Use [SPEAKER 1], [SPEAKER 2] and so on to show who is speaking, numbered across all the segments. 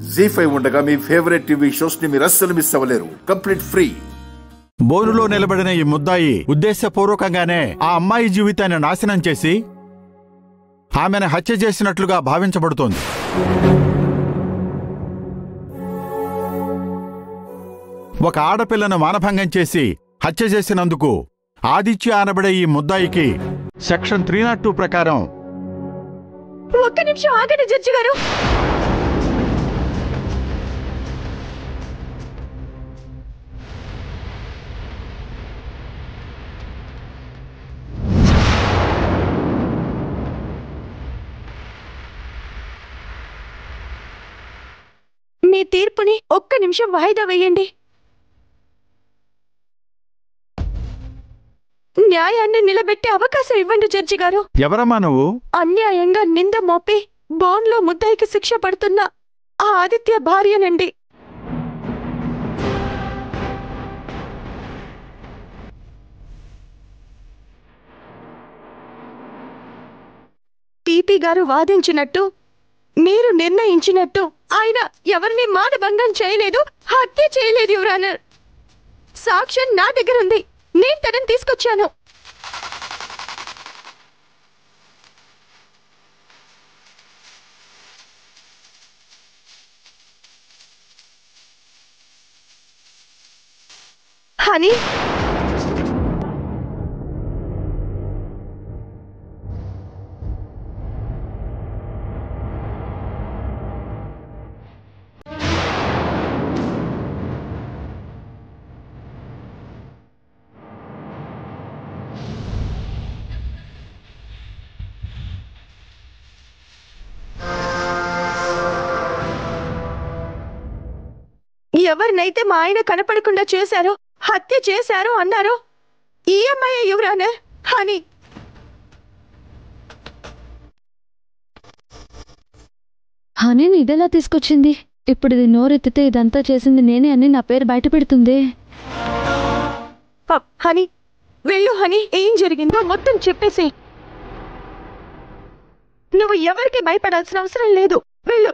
[SPEAKER 1] జీ5 ఉండగా మీ favourite TV shows ని మీరు అస్సలు మిస్ అవ్వలేరు. Complete free.
[SPEAKER 2] బోనులో నిలబడిన ఈ ముద్దాయి ఉద్దేశపూర్వకంగానే ఆ అమ్మాయి జీవితాన్ని నాశనం చేసి ఆమెను హత్య చేసినట్లుగా భావించబడుతోంది. ఒక ఆడపిల్లను మానభంగం చేసి హత్య చేసినందుకు ఆదిత్య అనబడే ఈ ముద్దాయికి సెక్షన్ 302 ప్రకారం
[SPEAKER 3] ఒక్క నిమిషం ఆగండి జడ్జి గారు. మీ తీర్పుని ఒక్క నిమిషం వాయిదా వేయండి. న్యాయాన్ని నిలబెట్టే అవకాశం ఇవ్వండి జడ్జి గారు.
[SPEAKER 2] ఎవరమ్మా నువ్వు?
[SPEAKER 3] అన్యాయంగా నింద మోపి బోన్లో ముద్దాయికి శిక్ష పడుతున్న ఆ ఆదిత్య భార్యనండి. పీపీ గారు వాదించినట్టు, మీరు నిర్ణయించినట్టు ఆయన ఎవరిని మానభంగం చేయలేదు, హత్య చేయలేదు యువర్ ఆనర్. సాక్ష్యం నా దగ్గర ఉంది. నేను తనని తీసుకొచ్చాను. హనీ, ఎవరినైతే మా ఆయన కనపడకుండా చేశారో, హత్య చేశారో అన్నారో ఈ అమ్మాయి యువర్ ఆనర్, హనీ.
[SPEAKER 4] హనీని ఇదెలా తీసుకొచ్చింది? ఇప్పుడు ఇది నోరెత్తితే ఇదంతా చేసింది నేనే అని నా పేరు బయట పెడుతుంది.
[SPEAKER 3] హనీ, వెళ్ళు హనీ. ఏం జరిగిందో మొత్తం చెప్పేసి. నువ్వు ఎవరికి భయపడాల్సిన అవసరం లేదు. వెళ్ళు.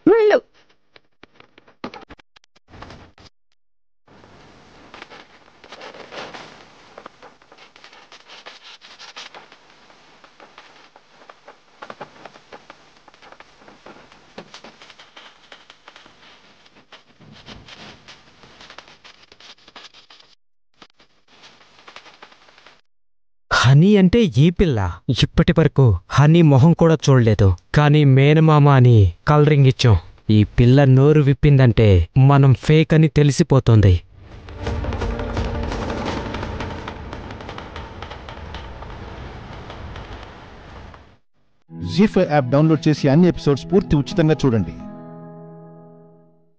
[SPEAKER 3] వెళ్ళు.
[SPEAKER 5] హనీ అంటే ఈ పిల్ల. ఇప్పటి వరకు హనీ మొహం కూడా చూడలేదు, కానీ మేనమామ అని కలరింగ్ ఇచ్చాం. ఈ పిల్ల నోరు విప్పిందంటే మనం ఫేక్ అని తెలిసిపోతుంది.
[SPEAKER 6] జీ5 యాప్ డౌన్లోడ్ చేసి అన్ని ఎపిసోడ్స్ పూర్తి ఉచితంగా చూడండి.